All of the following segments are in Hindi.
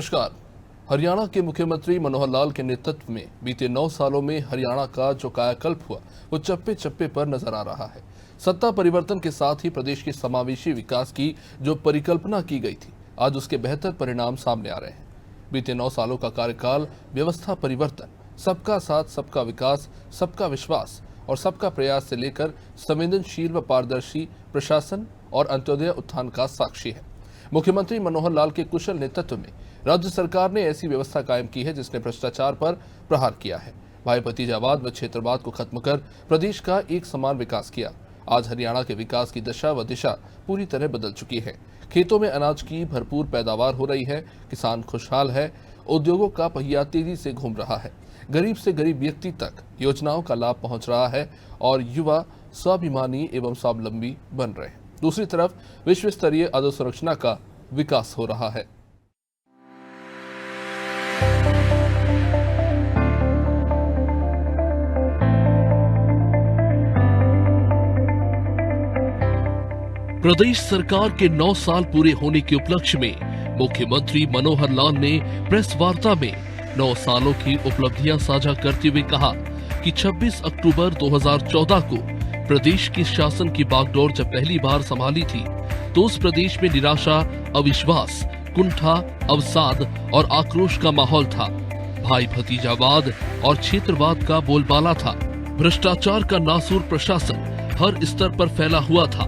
नमस्कार। हरियाणा के मुख्यमंत्री मनोहर लाल के नेतृत्व में बीते 9 सालों में हरियाणा का जो कायाकल्प हुआ वो चप्पे चप्पे पर नजर आ रहा है। सत्ता परिवर्तन के साथ ही प्रदेश के समावेशी विकास की जो परिकल्पना की गई थी, आज उसके बेहतर परिणाम सामने आ रहे हैं। बीते 9 सालों का कार्यकाल व्यवस्था परिवर्तन, सबका साथ सबका विकास, सबका विश्वास और सबका प्रयास से लेकर संवेदनशील व पारदर्शी प्रशासन और अंत्योदय उत्थान का साक्षी है। मुख्यमंत्री मनोहर लाल के कुशल नेतृत्व में राज्य सरकार ने ऐसी व्यवस्था कायम की है जिसने भ्रष्टाचार पर प्रहार किया है, भाई भतीजावाद व क्षेत्रवाद को खत्म कर प्रदेश का एक समान विकास किया। आज हरियाणा के विकास की दशा व दिशा पूरी तरह बदल चुकी है। खेतों में अनाज की भरपूर पैदावार हो रही है, किसान खुशहाल है, उद्योगों का पहिया तेजी से घूम रहा है, गरीब से गरीब व्यक्ति तक योजनाओं का लाभ पहुंच रहा है और युवा स्वाभिमानी एवं स्वावलंबी बन रहे हैं। दूसरी तरफ विश्व स्तरीय अधोसंरचना का विकास हो रहा है। प्रदेश सरकार के 9 साल पूरे होने के उपलक्ष्य में मुख्यमंत्री मनोहर लाल ने प्रेस वार्ता में 9 सालों की उपलब्धियां साझा करते हुए कहा कि 26 अक्टूबर 2014 को प्रदेश के शासन की बागडोर जब पहली बार संभाली थी तो उस प्रदेश में निराशा, अविश्वास, कुंठा, अवसाद और आक्रोश का माहौल था। भाई भतीजावाद और क्षेत्रवाद का बोलबाला था। भ्रष्टाचार का नासूर प्रशासन हर स्तर पर फैला हुआ था।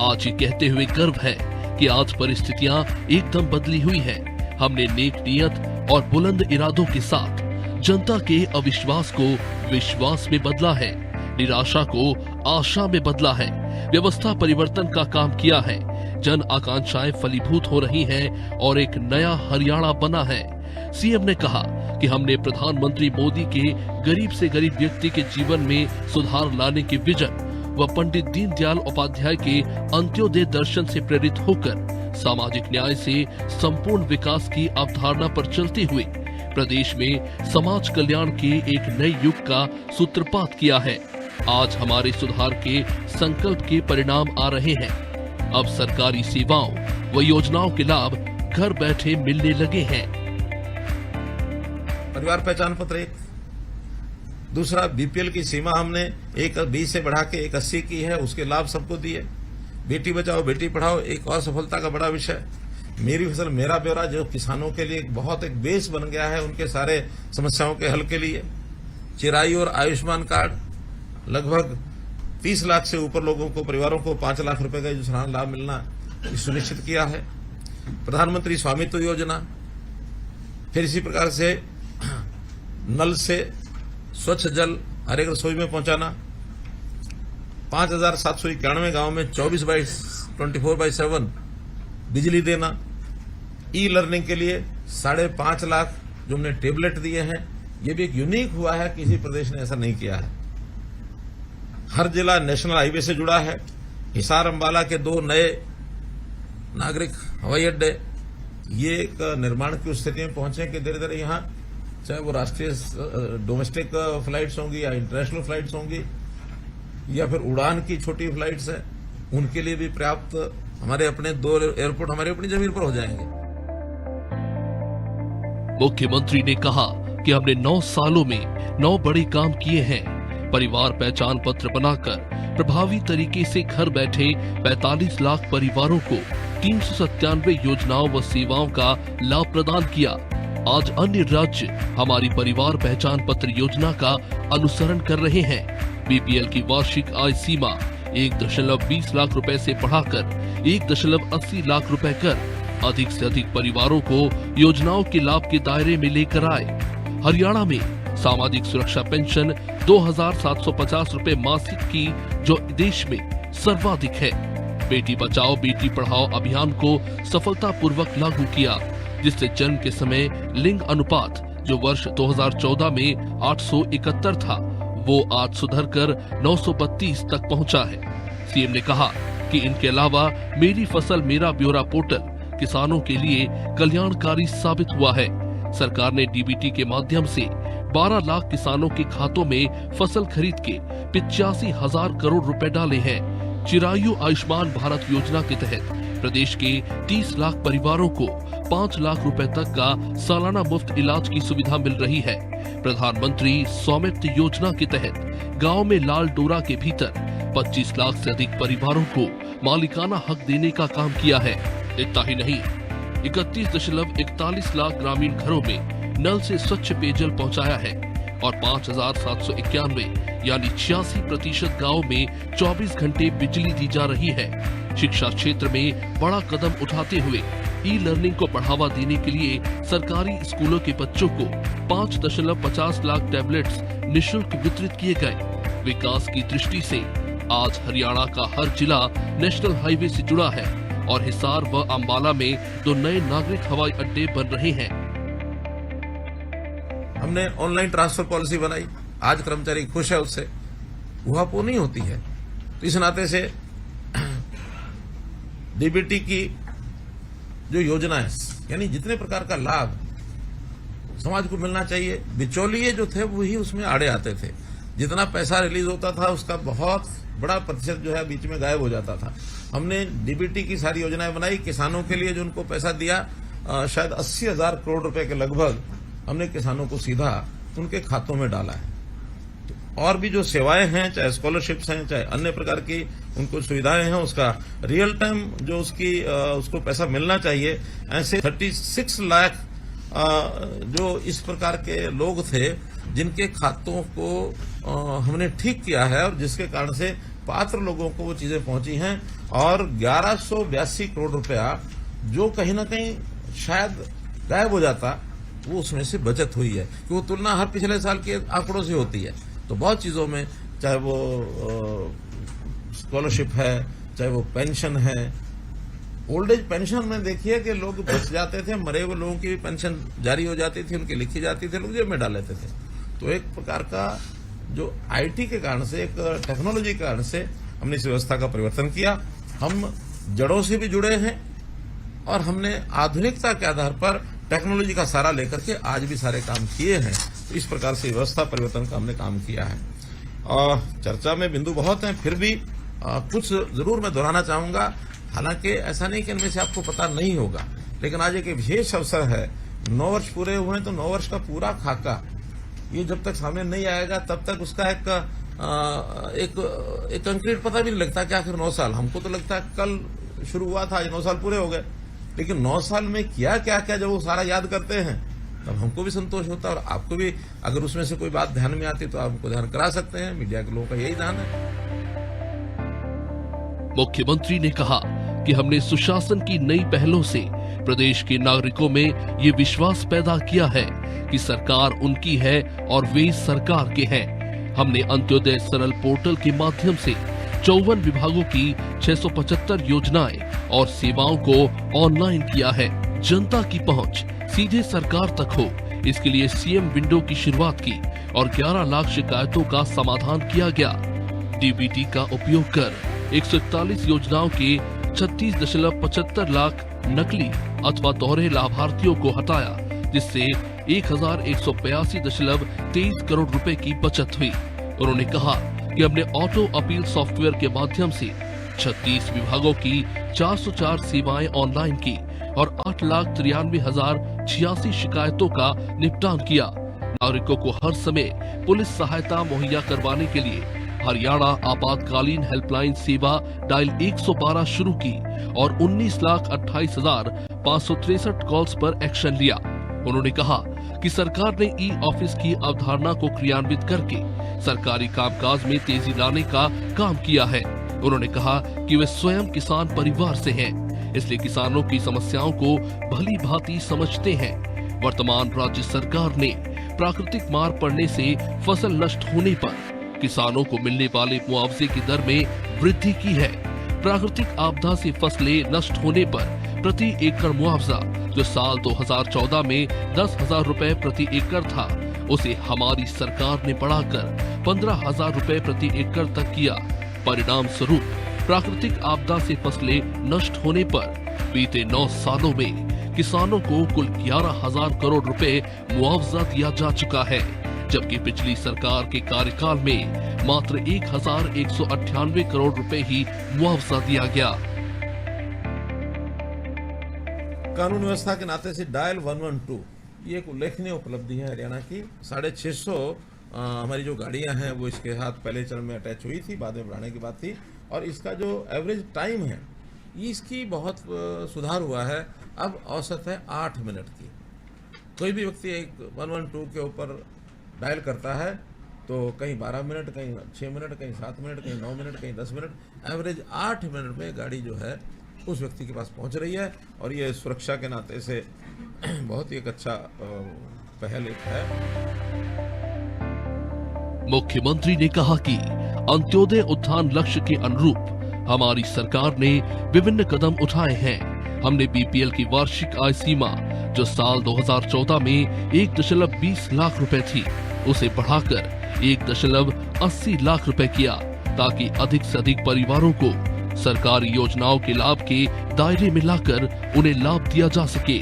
आज ये कहते हुए गर्व है कि आज परिस्थितियां एकदम बदली हुई हैं। हमने नेक नियत और बुलंद इरादों के साथ जनता के अविश्वास को विश्वास में बदला है, निराशा को आशा में बदला है, व्यवस्था परिवर्तन का काम किया है, जन आकांक्षाएं फलीभूत हो रही हैं और एक नया हरियाणा बना है। सीएम ने कहा कि हमने प्रधानमंत्री मोदी के गरीब से गरीब व्यक्ति के जीवन में सुधार लाने के विजन व पंडित दीनदयाल उपाध्याय के अंत्योदय दर्शन से प्रेरित होकर सामाजिक न्याय से संपूर्ण विकास की अवधारणा पर चलते हुए प्रदेश में समाज कल्याण के एक नए युग का सूत्रपात किया है। आज हमारे सुधार के संकल्प के परिणाम आ रहे हैं। अब सरकारी सेवाओं व योजनाओं के लाभ घर बैठे मिलने लगे हैं। परिवार पहचान पत्र एक, दूसरा बीपीएल की सीमा हमने 120 से बढ़ा के 180 की है, उसके लाभ सबको दिए। बेटी बचाओ बेटी पढ़ाओ एक और सफलता का बड़ा विषय। मेरी फसल मेरा ब्यौरा जो किसानों के लिए एक बेस बन गया है उनके सारे समस्याओं के हल के लिए। चिराई और आयुष्मान कार्ड लगभग 30 लाख से ऊपर लोगों को, परिवारों को 5 लाख रुपए का जो सराहनीय लाभ मिलना सुनिश्चित किया है। प्रधानमंत्री स्वामित्व योजना, फिर इसी प्रकार से नल से स्वच्छ जल हर एक रसोई में पहुंचाना, 5791 गांव में 24/7 बिजली देना, ई लर्निंग के लिए 5.5 लाख जो हमने टेबलेट दिए हैं, ये भी एक यूनिक हुआ है, किसी प्रदेश ने ऐसा नहीं किया है। हर जिला नेशनल हाईवे से जुड़ा है। हिसार अंबाला के 2 नए नागरिक हवाई अड्डे, ये एक निर्माण की स्थिति में पहुंचे कि धीरे धीरे यहाँ चाहे वो राष्ट्रीय डोमेस्टिक फ्लाइट्स होंगी या इंटरनेशनल फ्लाइट्स होंगी या फिर उड़ान की छोटी फ्लाइट्स हैं, उनके लिए भी पर्याप्त हमारे अपने 2 एयरपोर्ट हमारी अपनी जमीन पर हो जाएंगे। मुख्यमंत्री ने कहा कि हमने 9 सालों में 9 बड़े काम किए हैं। परिवार पहचान पत्र बनाकर प्रभावी तरीके से घर बैठे 45 लाख परिवारों को 397 योजनाओं व सेवाओं का लाभ प्रदान किया। आज अन्य राज्य हमारी परिवार पहचान पत्र योजना का अनुसरण कर रहे हैं। बीपीएल की वार्षिक आय सीमा 1.20 लाख रुपए से बढ़ाकर 1.80 लाख रुपए कर अधिक से अधिक परिवारों को योजनाओं के लाभ के दायरे में लेकर आए। हरियाणा में सामाजिक सुरक्षा पेंशन 2,750 रुपए मासिक की जो देश में सर्वाधिक है। बेटी बचाओ बेटी पढ़ाओ अभियान को सफलतापूर्वक लागू किया, जिससे जन्म के समय लिंग अनुपात जो वर्ष 2014 में 871 था वो आज सुधरकर 932 तक पहुंचा है। सीएम ने कहा कि इनके अलावा मेरी फसल मेरा ब्यौरा पोर्टल किसानों के लिए कल्याणकारी साबित हुआ है। सरकार ने डीबीटी के माध्यम से 12 लाख किसानों के खातों में फसल खरीद के 85,000 करोड़ रुपए डाले हैं। चिरायु आयुष्मान भारत योजना के तहत प्रदेश के 30 लाख परिवारों को 5 लाख रुपए तक का सालाना मुफ्त इलाज की सुविधा मिल रही है। प्रधानमंत्री स्वामित्व योजना के तहत गांव में लाल डोरा के भीतर 25 लाख से अधिक परिवारों को मालिकाना हक देने का काम किया है। इतना ही नहीं, 31.41 लाख ग्रामीण घरों में नल से स्वच्छ पेयजल पहुंचाया है और 5,791 यानी 86% गाँव में 24 घंटे बिजली दी जा रही है। शिक्षा क्षेत्र में बड़ा कदम उठाते हुए ई लर्निंग को बढ़ावा देने के लिए सरकारी स्कूलों के बच्चों को 5.50 लाख टैबलेट्स निशुल्क वितरित किए गए। विकास की दृष्टि से आज हरियाणा का हर जिला नेशनल हाईवे से जुड़ा है और हिसार व अंबाला में 2 नए नागरिक हवाई अड्डे बन रहे हैं। हमने ऑनलाइन ट्रांसफर पॉलिसी बनाई, आज कर्मचारी खुश है उससे, उहापोह नहीं होती है। तो इस नाते से डीबीटी की जो योजना है, यानी जितने प्रकार का लाभ समाज को मिलना चाहिए, बिचौलिए जो थे वही उसमें आड़े आते थे। जितना पैसा रिलीज होता था उसका बहुत बड़ा प्रतिशत जो है बीच में गायब हो जाता था। हमने डीबीटी की सारी योजनाएं बनाई, किसानों के लिए जो उनको पैसा दिया शायद 80,000 करोड़ रुपए के लगभग हमने किसानों को सीधा उनके खातों में डाला है। और भी जो सेवाएं हैं, चाहे स्कॉलरशिप्स हैं, चाहे अन्य प्रकार की उनको सुविधाएं हैं, उसका रियल टाइम जो उसको पैसा मिलना चाहिए। ऐसे 36 लाख जो इस प्रकार के लोग थे जिनके खातों को हमने ठीक किया है और जिसके कारण से पात्र लोगों को वो चीजें पहुंची हैं और 1182 करोड़ रुपया जो कहीं ना कहीं शायद गायब हो जाता, वो उसमें से बचत हुई है। कि वो तुलना हर पिछले साल के आंकड़ों से होती है। तो बहुत चीजों में, चाहे वो स्कॉलरशिप है, चाहे वो पेंशन है, ओल्ड एज पेंशन में देखिए कि लोग बच जाते थे, मरे हुए लोगों की भी पेंशन जारी हो जाती थी, उनकी लिखी जाती थी, लोग जेब में डाल लेते थे। तो एक प्रकार का जो आईटी के कारण से, एक टेक्नोलॉजी के कारण से हमने इस व्यवस्था का परिवर्तन किया। हम जड़ों से भी जुड़े हैं और हमने आधुनिकता के आधार पर टेक्नोलॉजी का सहारा लेकर के आज भी सारे काम किए हैं। तो इस प्रकार से व्यवस्था परिवर्तन का हमने काम किया है। और चर्चा में बिंदु बहुत हैं, फिर भी कुछ जरूर मैं दोहराना चाहूंगा। हालांकि ऐसा नहीं कि इनमें से आपको पता नहीं होगा, लेकिन आज एक विशेष अवसर है। 9 वर्ष पूरे हुए हैं, तो 9 वर्ष का पूरा खाका ये जब तक सामने नहीं आएगा तब तक उसका एक कंक्रीट पता भी नहीं लगता कि आखिर 9 साल। हमको तो लगता है कल शुरू हुआ था, आज 9 साल पूरे हो गए, लेकिन 9 साल में क्या क्या क्या जब वो सारा याद करते हैं तब हमको भी संतोष होता है। और आपको भी अगर उसमें से कोई बात ध्यान में आती तो आप हमको ध्यान करा सकते हैं। मीडिया के लोगों का यही ध्यान है। मुख्यमंत्री ने कहा कि हमने सुशासन की नई पहलों से प्रदेश के नागरिकों में ये विश्वास पैदा किया है कि सरकार उनकी है और वे सरकार के हैं। हमने अंत्योदय सरल पोर्टल के माध्यम से 54 विभागों की 675 योजनाएं और सेवाओं को ऑनलाइन किया है। जनता की पहुंच सीधे सरकार तक हो, इसके लिए सीएम विंडो की शुरुआत की और 11 लाख शिकायतों का समाधान किया गया। डीबीटी का उपयोग कर 141 योजनाओं के 36.75 लाख नकली अथवा दोहरे लाभार्थियों को हटाया, जिससे 1182.23 करोड़ रुपए की बचत हुई। उन्होंने कहा कि हमने ऑटो अपील सॉफ्टवेयर के माध्यम से 36 विभागों की 404 सेवाएं ऑनलाइन की और 8,93,086 शिकायतों का निपटान किया। नागरिकों को हर समय पुलिस सहायता मुहैया करवाने के लिए हरियाणा आपातकालीन हेल्पलाइन सेवा डायल 112 शुरू की और 19,28,563 कॉल्स पर एक्शन लिया। उन्होंने कहा कि सरकार ने ई ऑफिस की अवधारणा को क्रियान्वित करके सरकारी कामकाज में तेजी लाने का काम किया है। उन्होंने कहा कि वे स्वयं किसान परिवार से हैं, इसलिए किसानों की समस्याओं को भली भांति समझते हैं। वर्तमान राज्य सरकार ने प्राकृतिक मार पड़ने से फसल नष्ट होने पर किसानों को मिलने वाले मुआवजे की दर में वृद्धि की है। प्राकृतिक आपदा से फसलें नष्ट होने पर प्रति एकड़ मुआवजा जो साल 2014 में 10,000 रुपए प्रति एकड़ था, उसे हमारी सरकार ने बढ़ाकर 15,000 रुपए प्रति एकड़ तक किया। परिणाम स्वरूप प्राकृतिक आपदा से फसलें नष्ट होने पर बीते 9 सालों में किसानों को कुल 11,000 करोड़ रुपए मुआवजा दिया जा चुका है, जबकि पिछली सरकार के कार्यकाल में मात्र 1,198 करोड़ रुपए ही मुआवजा दिया गया। कानून व्यवस्था के नाते से डायल 112 ये एक उल्लेखनीय उपलब्धि है हरियाणा की। 650 हमारी जो गाड़ियां हैं वो इसके साथ पहले चरण में अटैच हुई थी, बाद में बढ़ाने की बात थी, और इसका जो एवरेज टाइम है इसकी बहुत सुधार हुआ है। अब औसत है 8 मिनट की। कोई भी व्यक्ति एक 112 के ऊपर डायल करता है तो कहीं 12 मिनट, कहीं 6 मिनट, कहीं 7 मिनट, कहीं 9 मिनट, कहीं 10 मिनट, एवरेज 8 मिनट में गाड़ी जो है उस व्यक्ति के पास पहुंच रही है। और ये सुरक्षा के नाते से बहुत ही एक अच्छा पहल एक है। मुख्यमंत्री ने कहा कि अंत्योदय उत्थान लक्ष्य के अनुरूप हमारी सरकार ने विभिन्न कदम उठाए हैं। हमने बीपीएल की वार्षिक आय सीमा जो साल 2014 में 1.20 लाख रुपए थी उसे बढ़ाकर 1.80 लाख रुपए किया, ताकि अधिक से अधिक परिवारों को सरकारी योजनाओं के लाभ के दायरे में लाकर उन्हें लाभ दिया जा सके।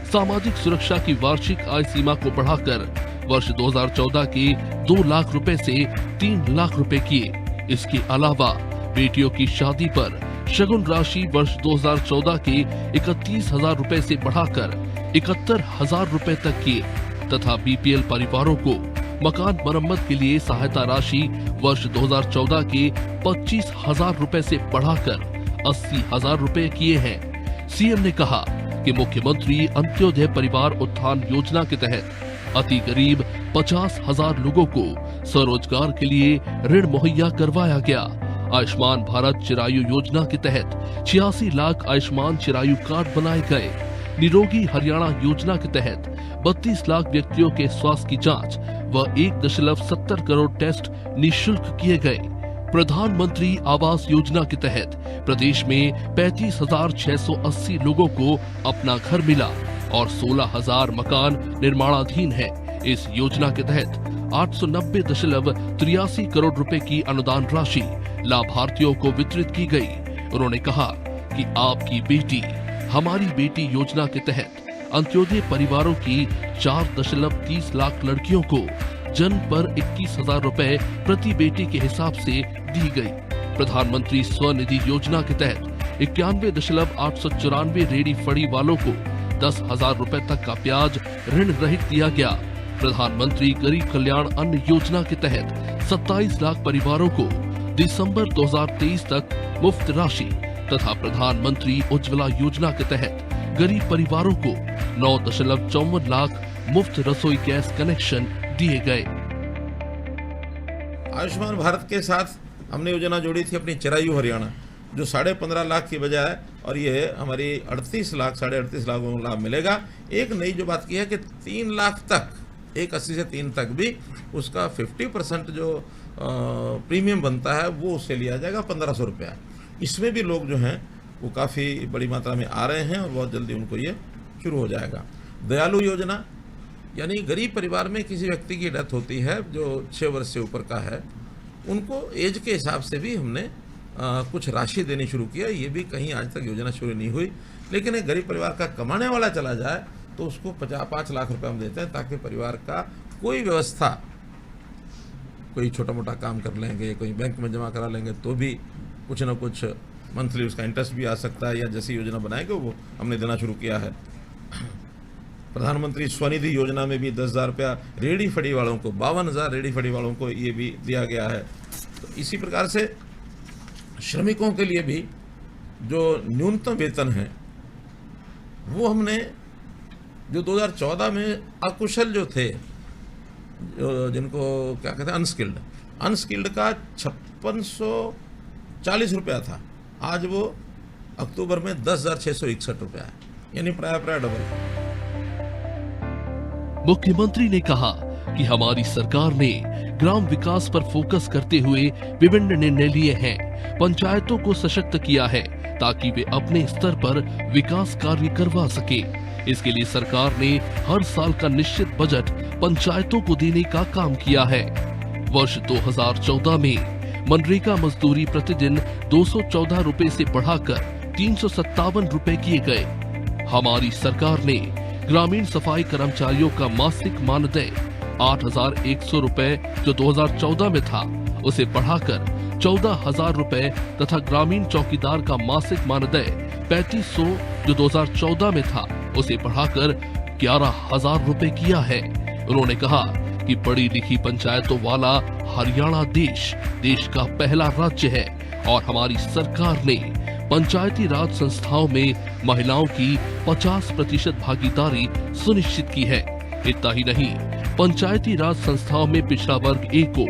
सामाजिक सुरक्षा की वार्षिक आय सीमा को बढ़ाकर वर्ष 2014 के 2 लाख रुपए से 3 लाख रुपए किए। इसके अलावा बेटियों की शादी पर शगुन राशि वर्ष 2014 के 31,000 रुपए से बढ़ाकर 71,000 रुपए तक किए, तथा बीपीएल परिवारों को मकान मरम्मत के लिए सहायता राशि वर्ष 2014 के 25,000 रुपए से बढ़ाकर 80,000 रुपए किए हैं। सीएम ने कहा कि मुख्यमंत्री अंत्योदय परिवार उत्थान योजना के तहत अति गरीब 50,000 लोगों को स्वरोजगार के लिए ऋण मुहैया करवाया गया। आयुष्मान भारत चिरायु योजना के तहत 86 लाख आयुष्मान चिरायु कार्ड बनाए गए। निरोगी हरियाणा योजना के तहत 32 लाख व्यक्तियों के स्वास्थ्य की जांच व 1.70 करोड़ टेस्ट निःशुल्क किए गए। प्रधानमंत्री आवास योजना के तहत प्रदेश में 35,680 लोगों को अपना घर मिला और 16,000 मकान निर्माणाधीन है। इस योजना के तहत 890.83 करोड़ रुपए की अनुदान राशि लाभार्थियों को वितरित की गई। उन्होंने कहा कि आपकी बेटी हमारी बेटी योजना के तहत अंत्योदय परिवारों की 4.30 लाख लड़कियों को जन्म पर 21,000 रुपए प्रति बेटी के हिसाब से दी गई। प्रधानमंत्री स्वनिधि योजना के तहत 91.894 रेडी फड़ी वालों को 10,000 रुपए तक का ब्याज ऋण रहित दिया गया। प्रधानमंत्री गरीब कल्याण अन्न योजना के तहत 27 लाख परिवारों को दिसंबर 2023 तक मुफ्त राशि तथा प्रधानमंत्री उज्ज्वला योजना के तहत गरीब परिवारों को 9.54 लाख मुफ्त रसोई गैस कनेक्शन दिए गए। आयुष्मान भारत के साथ हमने योजना जोड़ी थी अपनी चिरायु हरियाणा, जो 15.5 लाख की बजाय, और ये हमारी 38 लाख 38.5 लाख को लाभ मिलेगा। एक नई जो बात की है कि 3 लाख तक, 1.80 से 3 तक भी उसका 50% जो प्रीमियम बनता है वो उससे लिया जाएगा 1,500 रुपया। इसमें भी लोग जो हैं वो काफ़ी बड़ी मात्रा में आ रहे हैं और बहुत जल्दी उनको ये शुरू हो जाएगा। दयालु योजना, यानी गरीब परिवार में किसी व्यक्ति की डेथ होती है जो 6 वर्ष से ऊपर का है, उनको एज के हिसाब से भी हमने कुछ राशि देनी शुरू किया। ये भी कहीं आज तक योजना शुरू नहीं हुई, लेकिन एक गरीब परिवार का कमाने वाला चला जाए तो उसको 5 लाख रुपए हम देते हैं, ताकि परिवार का कोई व्यवस्था, कोई छोटा मोटा काम कर लेंगे, कोई बैंक में जमा करा लेंगे तो भी कुछ ना कुछ मंथली उसका इंटरेस्ट भी आ सकता है, या जैसी योजना बनाएंगे वो हमने देना शुरू किया है। प्रधानमंत्री स्वनिधि योजना में भी 10,000 रुपया रेडी फड़ी वालों को, 52,000 रेडी फड़ी वालों को ये भी दिया गया है। तो इसी प्रकार से श्रमिकों के लिए भी जो न्यूनतम वेतन है वो हमने, जो 2014 में अकुशल जो थे, जो जिनको क्या कहते हैं अनस्किल्ड का 5640 रुपया था, आज वो अक्टूबर में 10,661 रुपया है, यानी प्राय डबल। मुख्यमंत्री ने कहा कि हमारी सरकार ने ग्राम विकास पर फोकस करते हुए विभिन्न निर्णय लिए हैं। पंचायतों को सशक्त किया है ताकि वे अपने स्तर पर विकास कार्य करवा सके। इसके लिए सरकार ने हर साल का निश्चित बजट पंचायतों को देने का काम किया है। वर्ष 2014 में मनरेगा मजदूरी प्रतिदिन 214 रुपए से बढ़ाकर 357 रुपए किए गए। हमारी सरकार ने ग्रामीण सफाई कर्मचारियों का मासिक मानदेय 8,100 रुपए जो 2014 में था उसे बढ़ाकर 14,000 रुपए तथा ग्रामीण चौकीदार का मासिक मानदेय 3,500 जो 2014 में था उसे बढ़ाकर 11,000 रुपए किया है। उन्होंने कहा कि पढ़ी लिखी पंचायतों वाला हरियाणा देश का पहला राज्य है और हमारी सरकार ने पंचायती राज संस्थाओं में महिलाओं की 50% भागीदारी सुनिश्चित की है। इतना ही नहीं, पंचायती राज संस्थाओं में पिछड़ा वर्ग ए को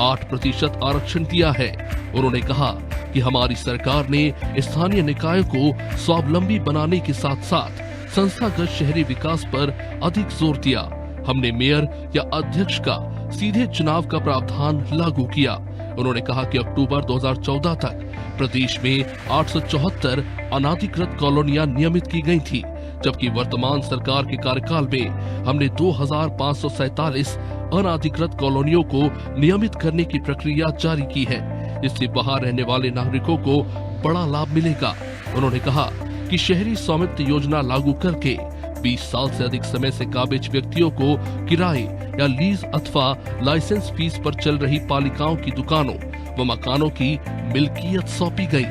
8% आरक्षण दिया है। उन्होंने कहा कि हमारी सरकार ने स्थानीय निकायों को स्वावलंबी बनाने के साथ साथ संस्थागत शहरी विकास पर अधिक जोर दिया। हमने मेयर या अध्यक्ष का सीधे चुनाव का प्रावधान लागू किया। उन्होंने कहा कि अक्टूबर 2014 तक प्रदेश में 874 अनाधिकृत कॉलोनियां नियमित की गई थी, जबकि वर्तमान सरकार के कार्यकाल में हमने 2547 अनाधिकृत कॉलोनियों को नियमित करने की प्रक्रिया जारी की है। इससे बाहर रहने वाले नागरिकों को बड़ा लाभ मिलेगा। उन्होंने कहा कि शहरी स्वामित्व योजना लागू करके 20 साल से अधिक समय से काबिज व्यक्तियों को किराए या लीज अथवा लाइसेंस फीस पर चल रही पालिकाओं की दुकानों व मकानों की मिल्कियत सौंपी गई।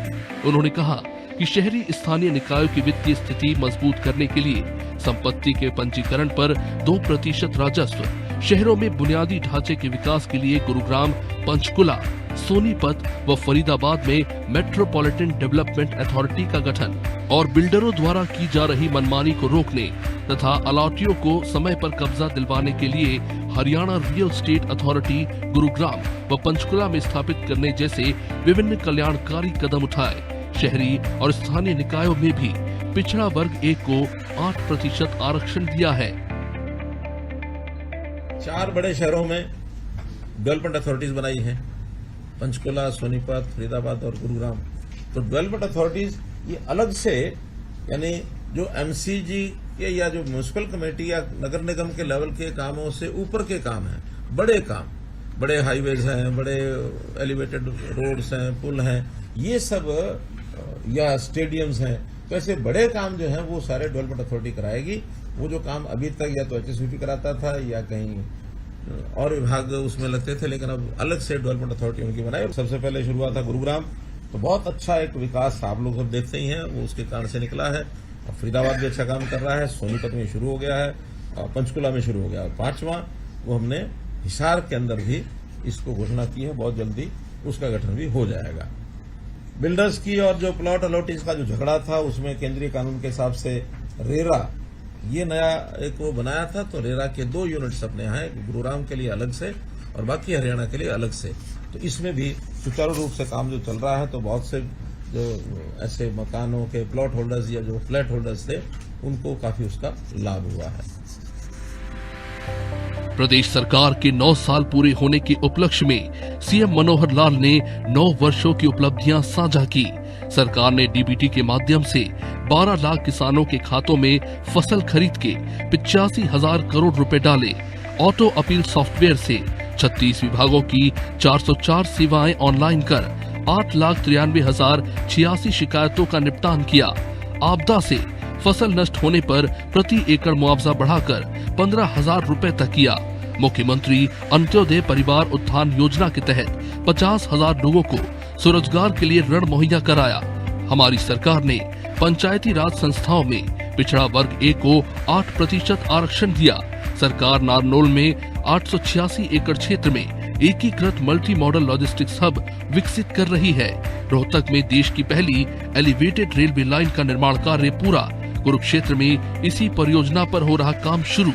उन्होंने कहा कि शहरी स्थानीय निकायों की वित्तीय स्थिति मजबूत करने के लिए संपत्ति के पंजीकरण पर 2% राजस्व, शहरों में बुनियादी ढांचे के विकास के लिए गुरुग्राम, पंचकुला, सोनीपत व फरीदाबाद में मेट्रोपॉलिटन डेवलपमेंट अथॉरिटी का गठन और बिल्डरों द्वारा की जा रही मनमानी को रोकने तथा अलाटियों को समय पर कब्जा दिलवाने के लिए Haryana real estate authority Gurugram व पंचकुला में स्थापित करने जैसे विभिन्न कल्याणकारी कदम उठाए। शहरी और स्थानीय निकायों में भी पिछड़ा वर्ग ए को 8% आरक्षण दिया है। 4 बड़े शहरों में डेवलपमेंट अथॉरिटीज बनाई है, पंचकुला, सोनीपत, फरीदाबाद और गुरुग्राम। तो डेवलपमेंट अथॉरिटीज ये अलग से, यानी जो एमसीजी के या जो म्युनिसिपल कमेटी या नगर निगम के लेवल के कामों से ऊपर के काम हैं, बड़े काम, बड़े हाईवेज हैं, बड़े एलिवेटेड रोड्स हैं, पुल हैं, ये सब, या स्टेडियम्स हैं। तो ऐसे बड़े काम जो हैं वो सारे डेवलपमेंट अथॉरिटी कराएगी। वो जो काम अभी तक या तो एचएसवीपी कराता था या कहीं और विभाग उसमें लगते थे, लेकिन अब अलग से डेवलपमेंट अथॉरिटी उनकी बनाई। सबसे पहले शुरू हुआ था गुरुग्राम, तो बहुत अच्छा एक विकास आप लोग सब देखते ही हैं, वो उसके कारण से निकला है। और फरीदाबाद भी अच्छा काम कर रहा है, सोनीपत में शुरू हो गया है और पंचकुला में शुरू हो गया। और 5वां वो हमने हिसार के अंदर भी इसको घोषणा की है, बहुत जल्दी उसका गठन भी हो जाएगा। बिल्डर्स की और जो प्लॉट अलॉटीज का जो झगड़ा था, उसमें केंद्रीय कानून के हिसाब से रेरा ये नया एक वो बनाया था, तो रेरा के 2 यूनिट्स अपने यहाँ है, गुरुग्राम के लिए अलग से और बाकी हरियाणा के लिए अलग से। तो इसमें भी सुचारू रूप से काम जो चल रहा है, तो बहुत से जो ऐसे मकानों के प्लॉट होल्डर्स या जो फ्लैट होल्डर्स थे, उनको काफी उसका लाभ हुआ है। प्रदेश सरकार के 9 साल पूरे होने के उपलक्ष्य में सीएम मनोहर लाल ने 9 वर्षों की उपलब्धियां साझा की। सरकार ने डीबीटी के माध्यम से 12 लाख किसानों के खातों में फसल खरीद के 85,000 करोड़ रुपए डाले। ऑटो अपील सॉफ्टवेयर से 36 विभागों की 404 सेवाएं ऑनलाइन कर 8,93,086 शिकायतों का निपटान किया। आपदा से फसल नष्ट होने पर प्रति एकड़ मुआवजा बढ़ाकर 15,000 रुपए तक किया। मुख्यमंत्री अंत्योदय परिवार उत्थान योजना के तहत 50,000 लोगों को स्वरोजगार के लिए ऋण मुहैया कराया। हमारी सरकार ने पंचायती राज संस्थाओं में पिछड़ा वर्ग ए को 8% आरक्षण दिया। सरकार नारनौल में 886 एकड़ क्षेत्र में एकीकृत मल्टी मॉडल लॉजिस्टिक्स हब विकसित कर रही है। रोहतक में देश की पहली एलिवेटेड रेलवे लाइन का निर्माण कार्य पूरा। कुरुक्षेत्र में इसी परियोजना पर हो रहा काम शुरू।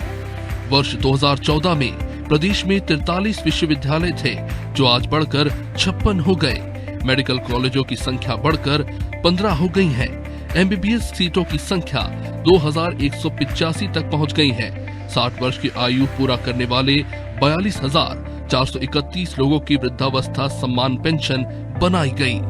वर्ष 2014 में प्रदेश में 43 विश्वविद्यालय थे, जो आज बढ़कर 56 हो गए। मेडिकल कॉलेजों की संख्या बढ़कर 15 हो गई है। एमबीबीएस सीटों की संख्या 2,185 तक पहुंच गई है। 60 वर्ष की आयु पूरा करने वाले 42,431 लोगों की वृद्धावस्था सम्मान पेंशन बनाई गई।